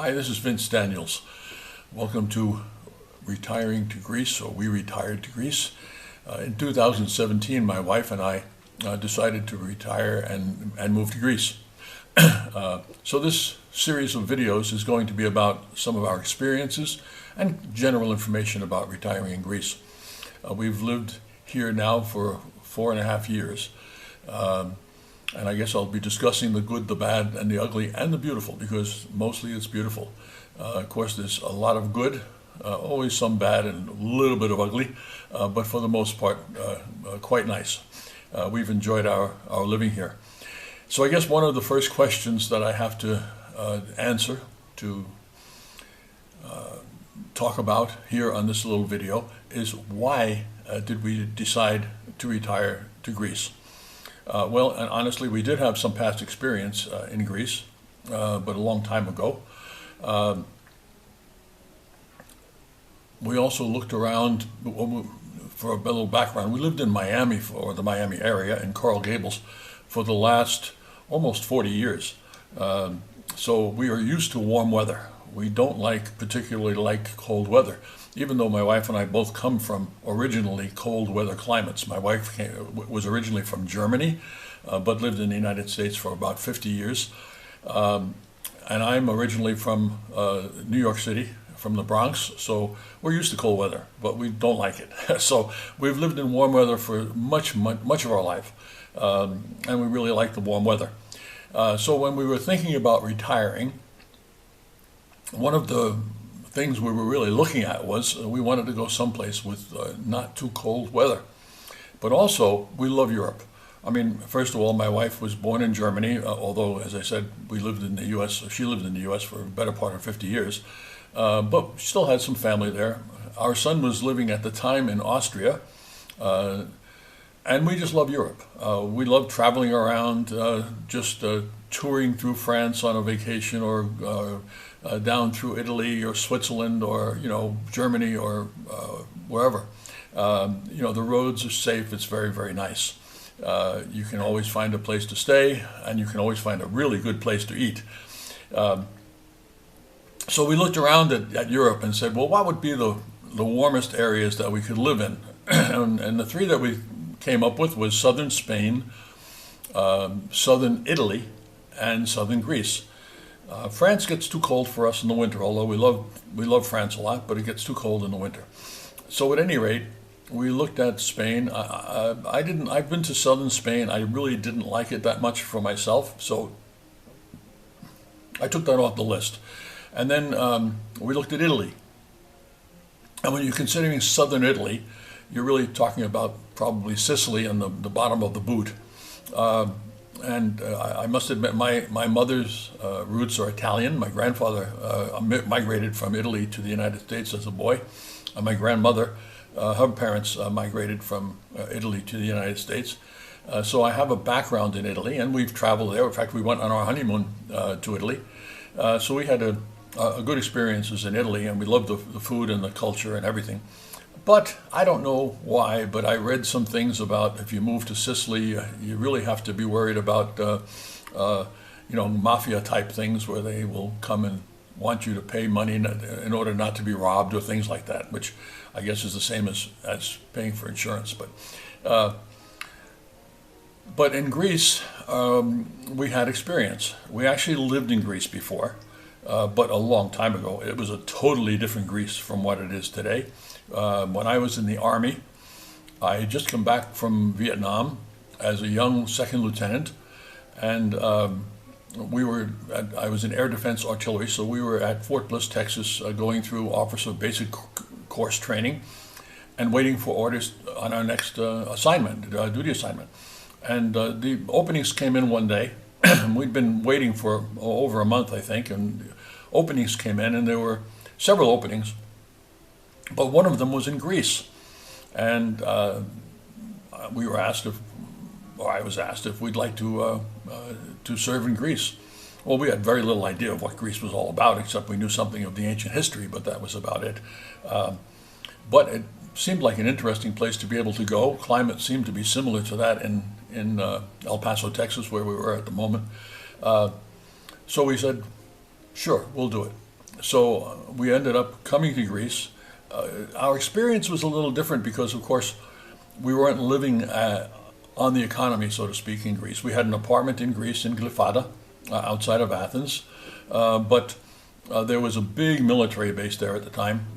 Hi, this is Vince Daniels. Welcome to Retiring to Greece, or We Retired to Greece. In 2017, my wife and I decided to retire and move to Greece. So this series of videos is going to be about some of our experiences and general information about retiring in Greece. We've lived here now for 4.5 years. And I guess I'll be discussing the good, the bad, and the ugly, and the beautiful, because mostly it's beautiful. Of course, there's a lot of good, always some bad, and a little bit of ugly, but for the most part, quite nice. We've enjoyed our living here. So I guess one of the first questions that I have to answer, to talk about here on this little video, is why did we decide to retire to Greece? Well, and honestly, we did have some past experience in Greece, but a long time ago. We also looked around for a little background. We lived in Miami, or the Miami area, in Coral Gables, for the last almost 40 years. So we are used to warm weather. We don't particularly like cold weather, even though my wife and I both come from originally cold weather climates. My wife was originally from Germany, but lived in the United States for about 50 years. And I'm originally from New York City, from the Bronx, so we're used to cold weather, but we don't like it. So we've lived in warm weather for much of our life, and we really like the warm weather. So when we were thinking about retiring, one of the things we were really looking at was we wanted to go someplace with not too cold weather. But also, we love Europe. I mean, first of all, my wife was born in Germany, although, as I said, we lived in the U.S. She lived in the U.S. for a better part of 50 years, but still had some family there. Our son was living at the time in Austria, and we just love Europe. We love traveling around, just touring through France on a vacation, or down through Italy or Switzerland, or Germany, or wherever. The roads are safe. It's very, very nice. You can always find a place to stay, and you can always find a really good place to eat. So we looked around at Europe and said, well, what would be the warmest areas that we could live in? And the three that we came up with was southern Spain, southern Italy, and southern Greece. France gets too cold for us in the winter, although we love France a lot, but it gets too cold in the winter. So at any rate, we looked at Spain. I've been to southern Spain. I really didn't like it that much for myself, so I took that off the list. And then we looked at Italy. And when you're considering southern Italy, you're really talking about probably Sicily and the bottom of the boot. And I must admit, my mother's roots are Italian. My grandfather migrated from Italy to the United States as a boy. My grandmother, her parents migrated from Italy to the United States. So I have a background in Italy, and we've traveled there. In fact, we went on our honeymoon to Italy. So we had a good experiences in Italy, and we loved the food and the culture and everything. But I don't know why, but I read some things about if you move to Sicily, you really have to be worried about, mafia type things where they will come and want you to pay money in order not to be robbed, or things like that, which I guess is the same as paying for insurance. But in Greece, we had experience. We actually lived in Greece before, but a long time ago. It was a totally different Greece from what it is today. When I was in the Army, I had just come back from Vietnam as a young second lieutenant, and I was in Air Defense Artillery, so we were at Fort Bliss, Texas, going through Officer Basic Course training and waiting for orders on our next duty assignment. And the openings came in one day. We'd been waiting for over a month, I think, and openings came in, and there were several openings. But one of them was in Greece, and I was asked if we'd like to serve in Greece. Well, we had very little idea of what Greece was all about, except we knew something of the ancient history, but that was about it. But it seemed like an interesting place to be able to go. Climate seemed to be similar to that in El Paso, Texas, where we were at the moment. So we said, sure, we'll do it. So we ended up coming to Greece. Our experience was a little different because, of course, we weren't living on the economy, so to speak, in Greece. We had an apartment in Greece, in Glyfada, outside of Athens, but there was a big military base there at the time.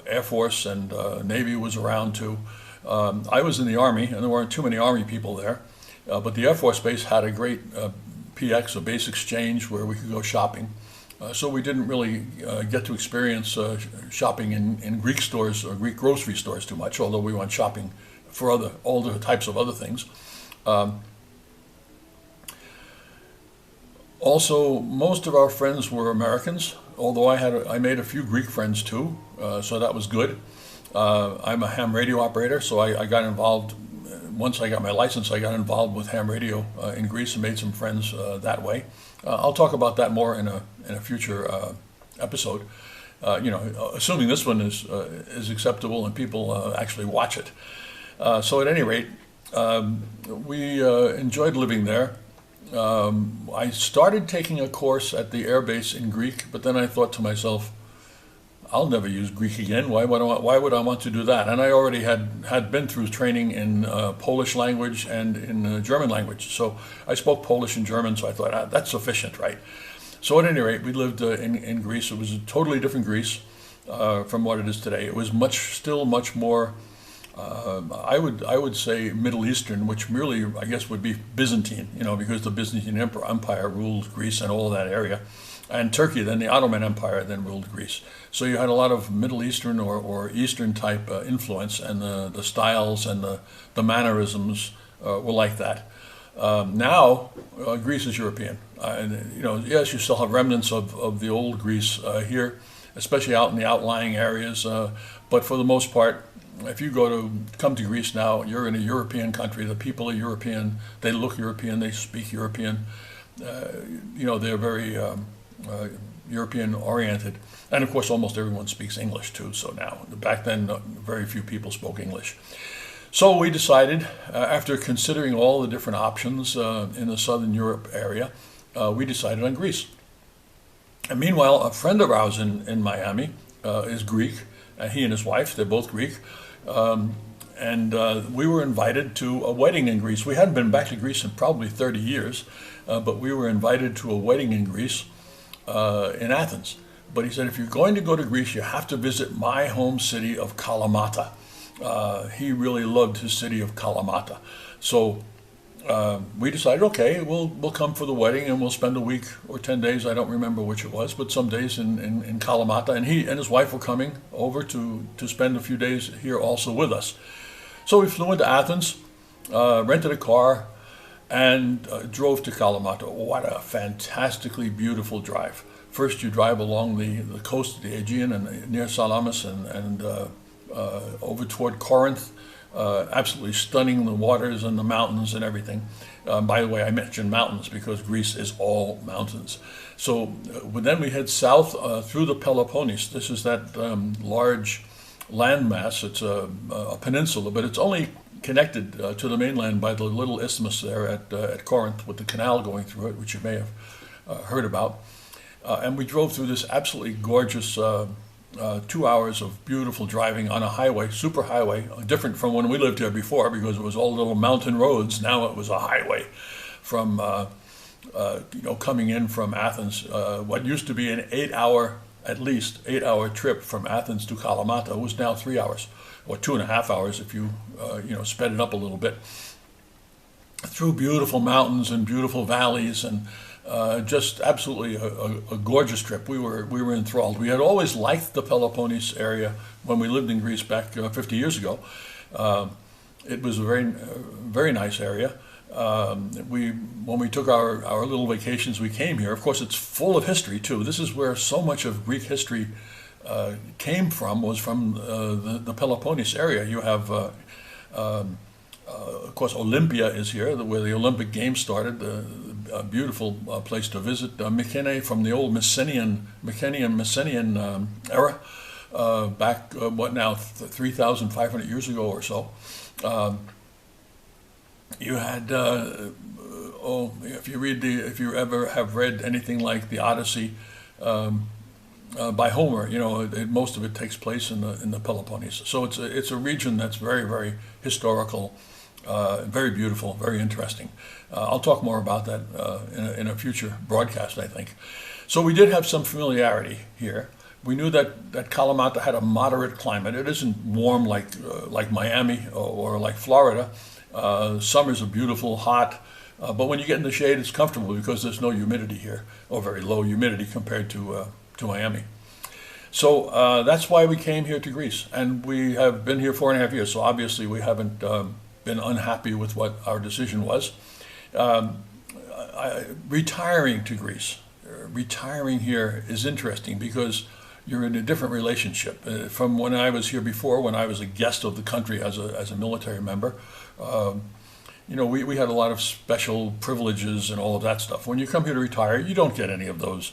Air Force and Navy was around too. I was in the Army, and there weren't too many Army people there, but the Air Force Base had a great PX, a base exchange, where we could go shopping. So we didn't really get to experience shopping in Greek stores or Greek grocery stores too much, although we went shopping for all the types of other things. Also, most of our friends were Americans, although I made a few Greek friends too, so that was good. I'm a ham radio operator, so I got involved. Once I got my license, I got involved with ham radio in Greece and made some friends that way. I'll talk about that more in a future episode. Assuming this one is acceptable and people actually watch it. So at any rate, we enjoyed living there. I started taking a course at the airbase in Greek, but then I thought to myself, I'll never use Greek again. Why would I want to do that? And I already had been through training in Polish language and in German language. So I spoke Polish and German, so I thought, that's sufficient, right? So at any rate, we lived in Greece. It was a totally different Greece from what it is today. It was still much more, I would say Middle Eastern, which really, I guess, would be Byzantine, because the Byzantine Empire ruled Greece and all of that area. And Turkey, then the Ottoman Empire, then ruled Greece. So you had a lot of Middle Eastern or Eastern type influence, and the styles and the mannerisms were like that. Now, Greece is European. Yes, you still have remnants of the old Greece here, especially out in the outlying areas. But for the most part, if you come to Greece now, you're in a European country. The people are European. They look European. They speak European. They're very European oriented, and of course almost everyone speaks English too. So now, back then, very few people spoke English. So we decided, after considering all the different options in the Southern Europe area, we decided on Greece. And meanwhile, a friend of ours in Miami is Greek. He and his wife, they're both Greek. And we were invited to a wedding in Greece. We hadn't been back to Greece in probably 30 years, but we were invited to a wedding in Greece in Athens. But he said, if you're going to go to Greece, you have to visit my home city of Kalamata. He really loved his city of Kalamata. So we decided, okay, we'll come for the wedding and we'll spend a week or 10 days, I don't remember which it was, but some days in Kalamata. And he and his wife were coming over to spend a few days here also with us. So we flew into Athens, rented a car, and drove to Kalamata. What a fantastically beautiful drive. First you drive along the coast of the Aegean and near Salamis and over toward Corinth. Absolutely stunning, the waters and the mountains and everything. By the way, I mentioned mountains because Greece is all mountains. So then we head south through the Peloponnese. This is that large landmass. It's a peninsula, but it's only connected to the mainland by the little isthmus there at Corinth with the canal going through it, which you may have heard about. And we drove through this absolutely gorgeous 2 hours of beautiful driving on a highway, super highway, different from when we lived here before because it was all little mountain roads. Now it was a highway from, coming in from Athens. What used to be an at least 8 hour trip from Athens to Kalamata was now 3 hours, or 2.5 hours if you, sped it up a little bit. Through beautiful mountains and beautiful valleys and just absolutely a gorgeous trip. We were enthralled. We had always liked the Peloponnese area when we lived in Greece back 50 years ago. It was a very nice area. When we took our little vacations, we came here. Of course, it's full of history too. This is where so much of Greek history was from the Peloponnese area. You have of course, Olympia is here, where the Olympic Games started, a beautiful place to visit. Mycenae, from the old Mycenaean era, back, 3,500 years ago or so. You had, if you ever have read anything like the Odyssey, by Homer. Most of it takes place in the Peloponnese. So it's a region that's very, very historical, very beautiful, very interesting. I'll talk more about that in a future broadcast, I think. So we did have some familiarity here. We knew that Kalamata had a moderate climate. It isn't warm like Miami or like Florida. Summers are beautiful, hot, but when you get in the shade, it's comfortable because there's no humidity here, or very low humidity compared to Miami. So that's why we came here to Greece, and we have been here 4.5 years. So obviously we haven't been unhappy with what our decision was. Retiring to Greece, retiring here is interesting because you're in a different relationship from when I was here before, when I was a guest of the country as a military member. We had a lot of special privileges and all of that stuff. When you come here to retire, you don't get any of those.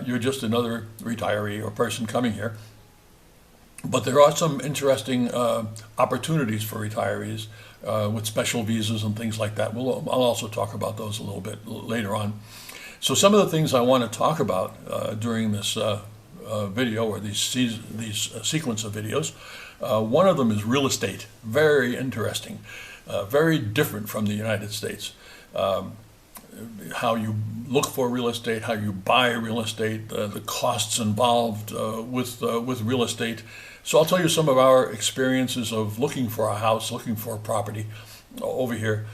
You're just another retiree or person coming here. But there are some interesting opportunities for retirees with special visas and things like that. I'll also talk about those a little bit later on. So some of the things I want to talk about during this video, or these sequence of videos, one of them is real estate. Very interesting. Very different from the United States. How you look for real estate, how you buy real estate, the costs involved with real estate. So I'll tell you some of our experiences of looking for a house, looking for a property over here.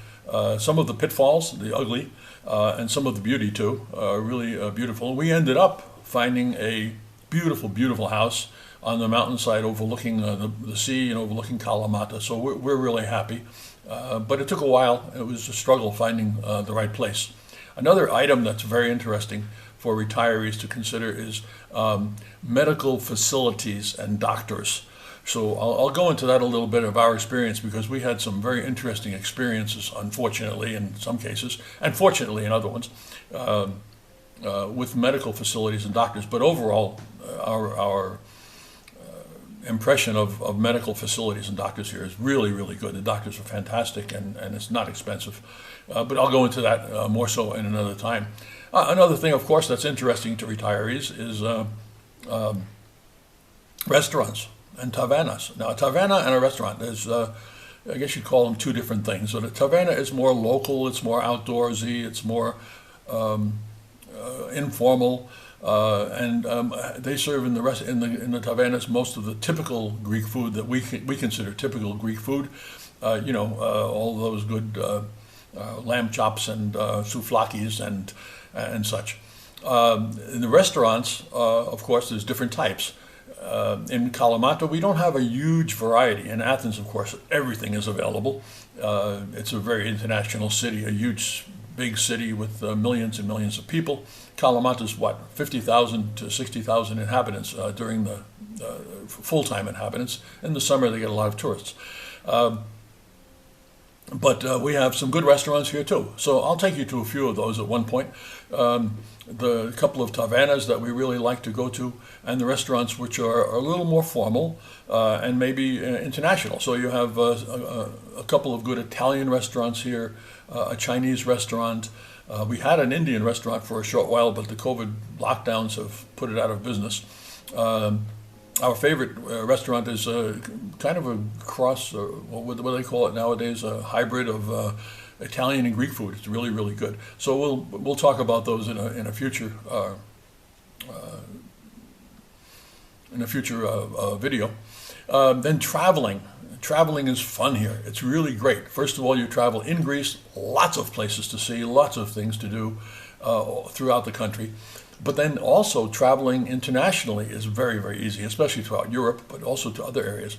Some of the pitfalls, the ugly, and some of the beauty too, really beautiful. We ended up finding a beautiful, beautiful house on the mountainside overlooking the sea and overlooking Kalamata. So we're really happy. But it took a while. It was a struggle finding the right place. Another item that's very interesting for retirees to consider is medical facilities and doctors. So I'll go into that a little bit of our experience, because we had some very interesting experiences, unfortunately in some cases, and fortunately in other ones, with medical facilities and doctors. But overall, our impression of medical facilities and doctors here is really, really good. The doctors are fantastic, and it's not expensive. But I'll go into that more so in another time. Another thing, of course, that's interesting to retirees is restaurants and tavernas. Now, a taverna and a restaurant is, I guess you'd call them two different things. So the taverna is more local, it's more outdoorsy, it's more informal. And they serve in the tavernas most of the typical Greek food that we consider typical Greek food. All those good lamb chops and souvlakis and such. In the restaurants, of course, there's different types. In Kalamata, we don't have a huge variety. In Athens, of course, everything is available. It's a very international city, a huge, big city with millions and millions of people. Kalamata is 50,000 to 60,000 inhabitants during the full-time inhabitants. In the summer, they get a lot of tourists. But we have some good restaurants here too. So I'll take you to a few of those at one point. The couple of tavernas that we really like to go to, and the restaurants which are a little more formal and maybe international. So you have a couple of good Italian restaurants here, a Chinese restaurant. We had an Indian restaurant for a short while, but the COVID lockdowns have put it out of business. Our favorite restaurant is kind of a cross, what do they call it nowadays, a hybrid of Italian and Greek food. It's really, really good. So we'll talk about those in a future video. Then traveling. Traveling is fun here. It's really great. First of all, you travel in Greece, lots of places to see, lots of things to do throughout the country. But then also traveling internationally is very, very easy, especially throughout Europe, but also to other areas.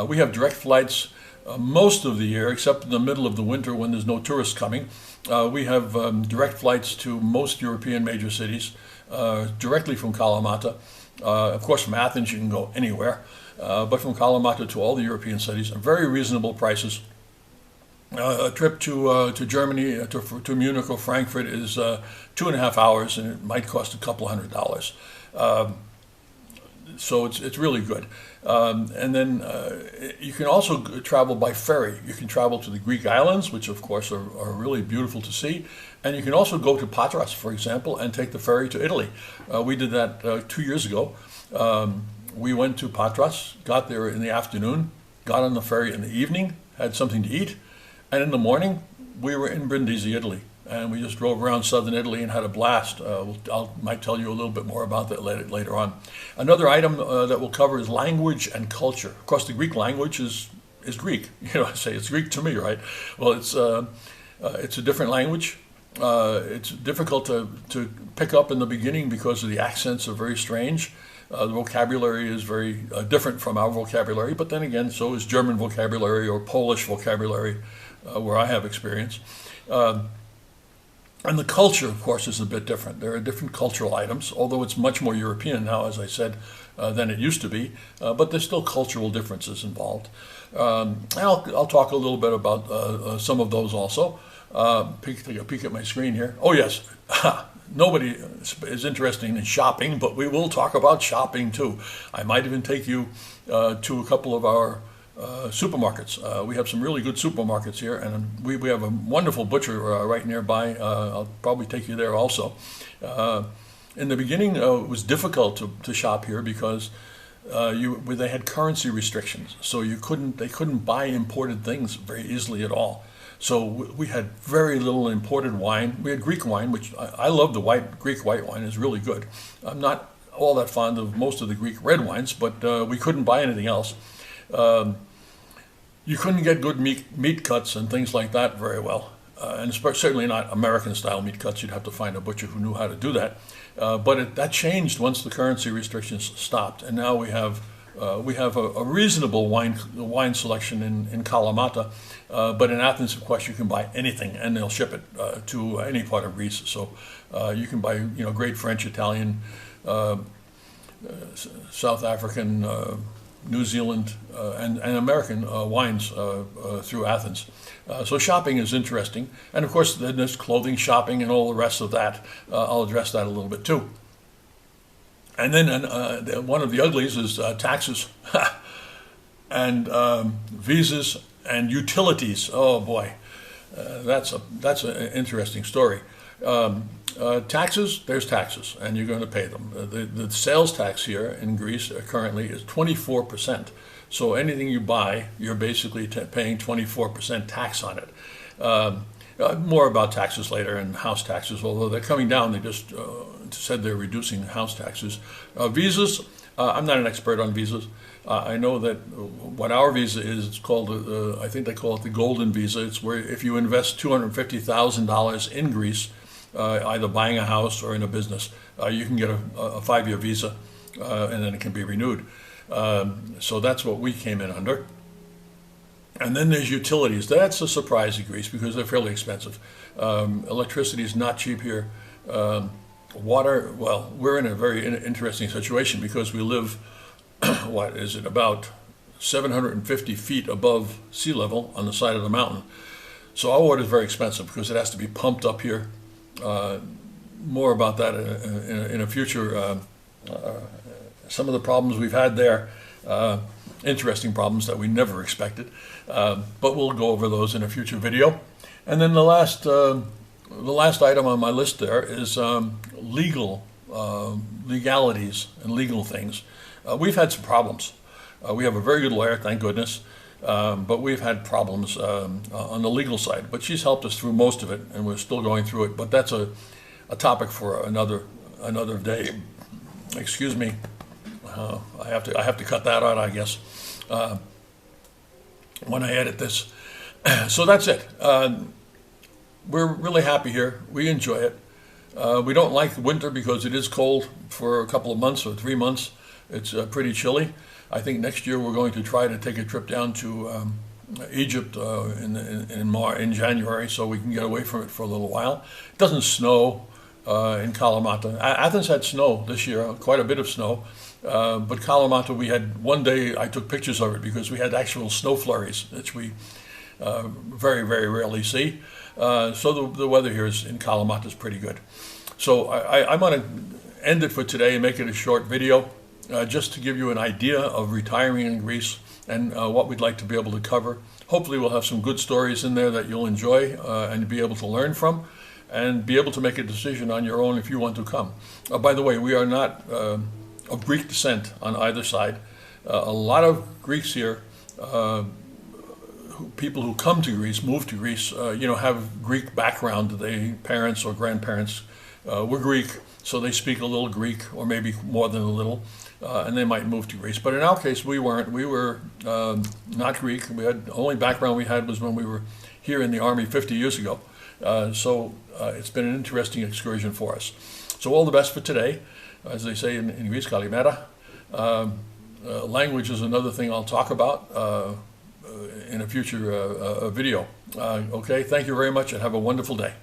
We have direct flights most of the year, except in the middle of the winter when there's no tourists coming. We have direct flights to most European major cities directly from Kalamata. Of course, from Athens, you can go anywhere, but from Kalamata to all the European cities, at very reasonable prices. A trip to Germany, to Munich or Frankfurt is 2.5 hours, and it might cost a couple $100. So it's really good. And then you can also travel by ferry. You can travel to the Greek islands, which of course are really beautiful to see. And you can also go to Patras, for example, and take the ferry to Italy. We did that 2 years ago. We went to Patras, got there in the afternoon, got on the ferry in the evening, had something to eat, and in the morning we were in Brindisi, Italy. And we just drove around southern Italy and had a blast. I might tell you a little bit more about that later on. Another item that we'll cover is language and culture. Of course, the Greek language is Greek. I say it's Greek to me, right? Well, it's a different language. It's difficult to pick up in the beginning because of the accents are very strange. The vocabulary is very different from our vocabulary, but then again, so is German vocabulary or Polish vocabulary, where I have experience. And the culture, of course, is a bit different. There are different cultural items, although it's much more European now, as I said, than it used to be. But there's still cultural differences involved. I'll talk a little bit about some of those also. Take a peek at my screen here. Oh, yes. Nobody is interested in shopping, but we will talk about shopping too. I might even take you to a couple of our supermarkets. We have some really good supermarkets here, and we have a wonderful butcher right nearby. I'll probably take you there also. In the beginning, it was difficult to shop here because they had currency restrictions, so they couldn't buy imported things very easily at all. So we had very little imported wine. We had Greek wine, which I love. The Greek white wine is really good. I'm not all that fond of most of the Greek red wines, but we couldn't buy anything else. You couldn't get good meat cuts and things like that very well, and certainly not American-style meat cuts. You'd have to find a butcher who knew how to do that. But that changed once the currency restrictions stopped, and now we have a reasonable wine selection in Kalamata. But in Athens, of course, you can buy anything, and they'll ship it to any part of Greece. So you can buy great French, Italian, South African, New Zealand, and American wines through Athens. So shopping is interesting. And of course, then there's clothing shopping and all the rest of that. I'll address that a little bit too. And then one of the uglies is taxes and visas and utilities. Oh boy, that's an interesting story. Taxes, there's taxes, and you're going to pay them. The sales tax here in Greece currently is 24%. So anything you buy, you're basically paying 24% tax on it. More about taxes later and house taxes, although they're coming down. They just said they're reducing house taxes. Visas, I'm not an expert on visas. I know that what our visa is, it's called, I think they call it the golden visa. It's where if you invest $250,000 in Greece, either buying a house or in a business, you can get a 5-year visa, and then it can be renewed. So that's what we came in under. And then there's utilities. That's a surprise in Greece because they're fairly expensive. Electricity is not cheap here. Water, well, we're in a very interesting situation because we live, what is it, about 750 feet above sea level on the side of the mountain. So our water is very expensive because it has to be pumped up here. More about that in a future. Some of the problems we've had there, interesting problems that we never expected, but we'll go over those in a future video. And then the last item on my list there is legalities and legal things. We've had some problems. We have a very good lawyer, thank goodness, but we've had problems on the legal side. But she's helped us through most of it, and we're still going through it. But that's a topic for another day. Excuse me. I have to cut that out, I guess, when I edit this. So that's it. We're really happy here. We enjoy it. We don't like winter because it is cold for a couple of months or 3 months. It's pretty chilly. I think next year we're going to try to take a trip down to Egypt in January so we can get away from it for a little while. It doesn't snow in Kalamata. Athens had snow this year, quite a bit of snow. But Kalamata, we had one day, I took pictures of it because we had actual snow flurries, which we very, very rarely see. So the weather here in Kalamata is pretty good. So I'm going to end it for today and make it a short video. just to give you an idea of retiring in Greece and what we'd like to be able to cover. Hopefully we'll have some good stories in there that you'll enjoy and be able to learn from and be able to make a decision on your own if you want to come. By the way, we are not of Greek descent on either side. A lot of Greeks here, people who come to Greece, move to Greece, have Greek background. They parents or grandparents were Greek, so they speak a little Greek, or maybe more than a little, and they might move to Greece. But in our case, we weren't. We were not Greek. The only background we had was when we were here in the Army 50 years ago. So it's been an interesting excursion for us. So all the best for today. As they say in Greece, kalimera. Language is another thing I'll talk about in a future video. Okay, thank you very much and have a wonderful day.